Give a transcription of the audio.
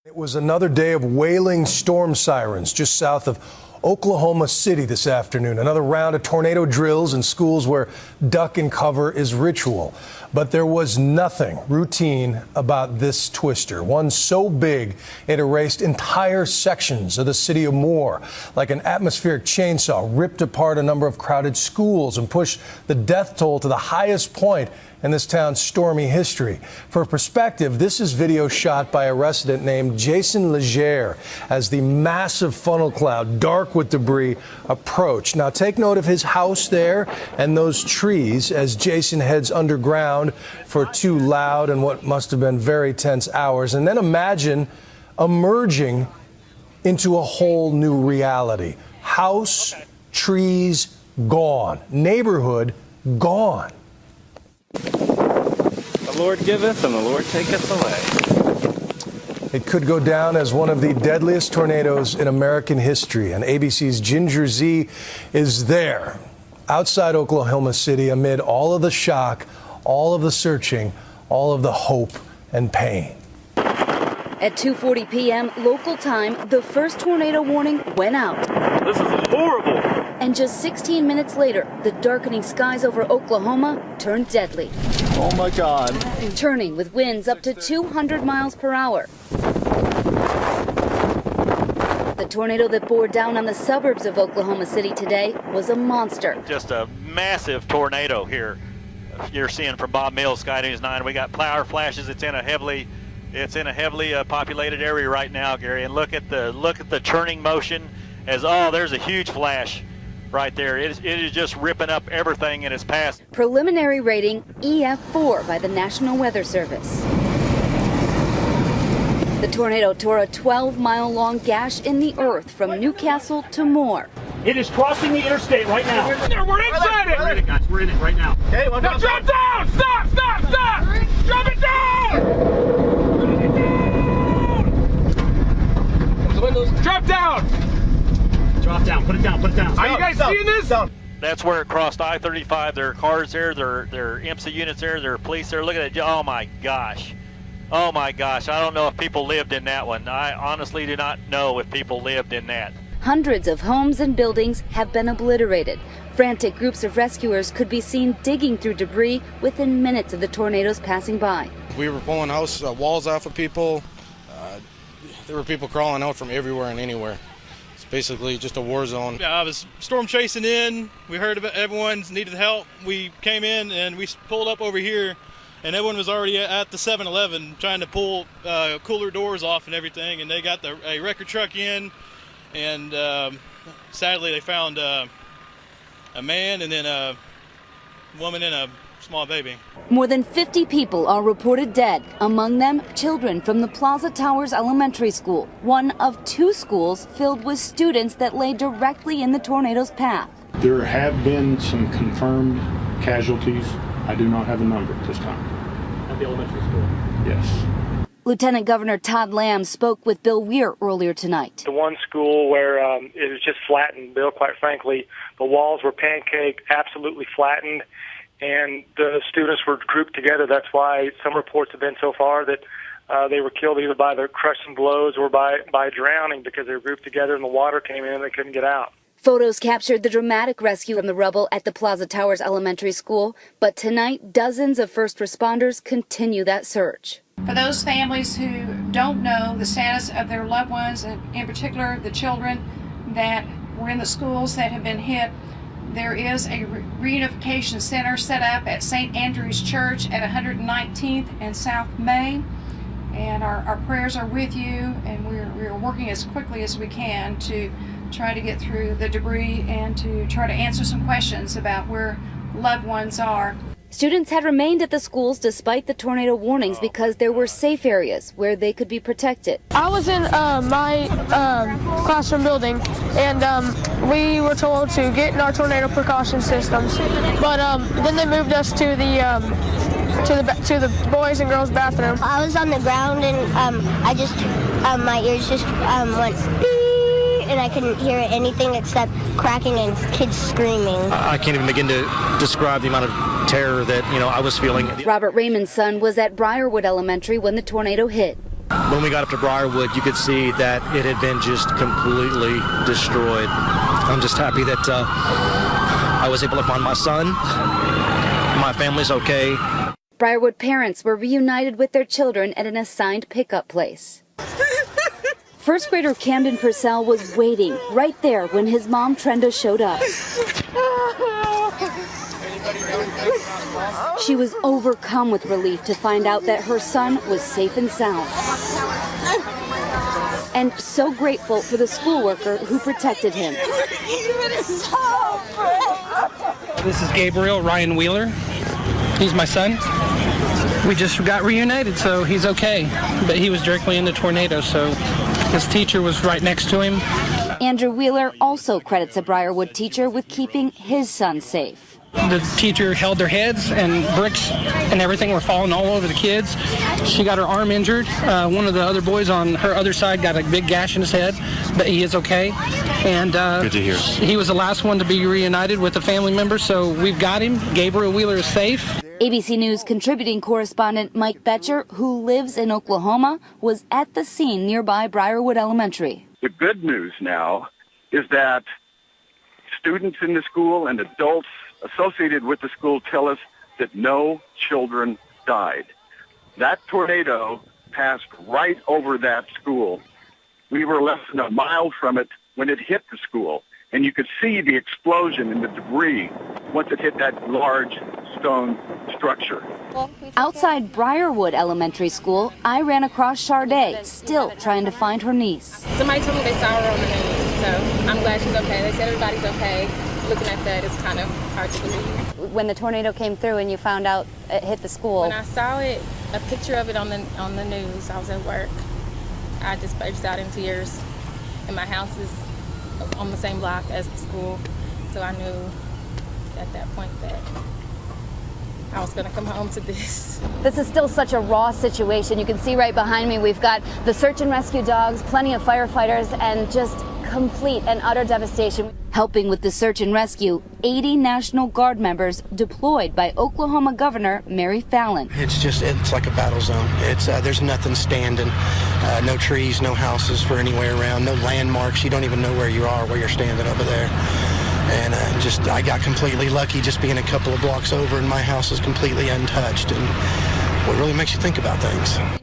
It was another day of wailing storm sirens just south of Oklahoma City this afternoon. Another round of tornado drills in schools where duck and cover is ritual. But there was nothing routine about this twister, one so big it erased entire sections of the city of Moore. Like an atmospheric chainsaw, ripped apart a number of crowded schools and pushed the death toll to the highest point in this town's stormy history. For perspective, this is video shot by a resident named Jason Legere as the massive funnel cloud, dark with debris, approached. Now take note of his house there and those trees as Jason heads underground for 2 loud and what must have been very tense hours. And then imagine emerging into a whole new reality. House, trees, gone. Neighborhood, gone. The Lord giveth and the Lord taketh away. It could go down as one of the deadliest tornadoes in American history, and ABC's Ginger Z is there, outside Oklahoma City, amid all of the shock, all of the searching, all of the hope and pain. At 2:40 p.m. local time, the first tornado warning went out. This is horrible. And just 16 minutes later, the darkening skies over Oklahoma turned deadly. Oh my God. Turning with winds up to 200 miles per hour. The tornado that bore down on the suburbs of Oklahoma City today was a monster. Just a massive tornado here. You're seeing from Bob Mills, Sky News 9. We got power flashes. It's in a heavily populated area right now, Gary. And look at the turning motion. There's a huge flash right there. It is just ripping up everything in its path. Preliminary rating EF4 by the National Weather Service. The tornado tore a 12-mile-long gash in the earth from Newcastle to Moore. It is crossing the interstate right now. We're inside it! We're in it, guys. We're in it right now. Okay, now drop down! Stop! Stop! Stop! Drop it down! Drop it down! Close the windows. Drop down! Drop down. Put it down. Put it down. Are you guys seeing this? That's where it crossed I-35. There are cars there. There are MC units there. There are police there. Look at it. Oh, my gosh. Oh, my gosh. I don't know if people lived in that one. I honestly do not know if people lived in that. Hundreds of homes and buildings have been obliterated. Frantic groups of rescuers could be seen digging through debris within minutes of the tornadoes passing by. We were pulling house walls off of people. There were people crawling out from everywhere and anywhere. It's basically just a war zone. I was storm chasing in. We heard about everyone's needed help. We came in and we pulled up over here, and everyone was already at the 7-Eleven trying to pull cooler doors off and everything, and they got a record truck in. And sadly, they found a man and then a woman and a small baby. More than 50 people are reported dead, among them children from the Plaza Towers Elementary School, one of 2 schools filled with students that lay directly in the tornado's path. There have been some confirmed casualties. I do not have a number at this time. At the elementary school? Yes. Lieutenant Governor Todd Lamb spoke with Bill Weir earlier tonight. The one school where it was just flattened, Bill, quite frankly. The walls were pancaked, absolutely flattened, and the students were grouped together. That's why some reports have been so far that they were killed either by the crushing blows or by drowning because they were grouped together and the water came in and they couldn't get out. Photos captured the dramatic rescue from the rubble at the Plaza Towers Elementary School, but tonight dozens of first responders continue that search. For those families who don't know the status of their loved ones, and in particular the children that were in the schools that have been hit, there is a reunification center set up at St. Andrew's Church at 119th and South Main. And our prayers are with you, and we're working as quickly as we can to try to get through the debris and to try to answer some questions about where loved ones are. Students had remained at the schools despite the tornado warnings because there were safe areas where they could be protected. I was in my classroom building, and we were told to get in our tornado precaution systems. But then they moved us to the boys and girls bathroom. I was on the ground, and my ears just went beep. And I couldn't hear anything except cracking and kids screaming. I can't even begin to describe the amount of terror that, I was feeling. Robert Raymond's son was at Briarwood Elementary when the tornado hit. When we got up to Briarwood, you could see that it had been just completely destroyed. I'm just happy that I was able to find my son. My family's okay. Briarwood parents were reunited with their children at an assigned pickup place. First grader Camden Purcell was waiting right there when his mom Trenda showed up. She was overcome with relief to find out that her son was safe and sound. And so grateful for the school worker who protected him. This is Gabriel Ryan Wheeler. He's my son. We just got reunited, so he's okay. But he was directly in the tornado, so his teacher was right next to him. Andrew Wheeler also credits a Briarwood teacher with keeping his son safe. The teacher held their heads, and bricks and everything were falling all over the kids. She got her arm injured. One of the other boys on her other side got a big gash in his head, but he is okay. And good to hear. He was the last one to be reunited with a family member, so we've got him. Gabriel Wheeler is safe. ABC News contributing correspondent Mike Betcher, who lives in Oklahoma, was at the scene nearby Briarwood Elementary. The good news now is that students in the school and adults associated with the school tell us that no children died. That tornado passed right over that school. We were less than a mile from it when it hit the school, and you could see the explosion and the debris once it hit that large stone structure. Outside Briarwood Elementary School, I ran across Sharday, still trying to find her niece. Somebody told me they saw her on the news, so I'm glad she's okay. They said everybody's okay. Looking at that, it's kind of hard to believe. When the tornado came through and you found out it hit the school, when I saw it, a picture of it on the news, I was at work. I just burst out in tears. And my house is on the same block as the school, so I knew at that point that I was going to come home to this. This is still such a raw situation. You can see right behind me we've got the search and rescue dogs, plenty of firefighters, and just complete and utter devastation. Helping with the search and rescue, 80 National Guard members deployed by Oklahoma Governor Mary Fallin. It's like a battle zone. There's nothing standing, no trees, no houses for anywhere around, no landmarks. You don't even know where you are, where you're standing over there. And I got completely lucky just being a couple of blocks over, and my house is completely untouched. And what really makes you think about things.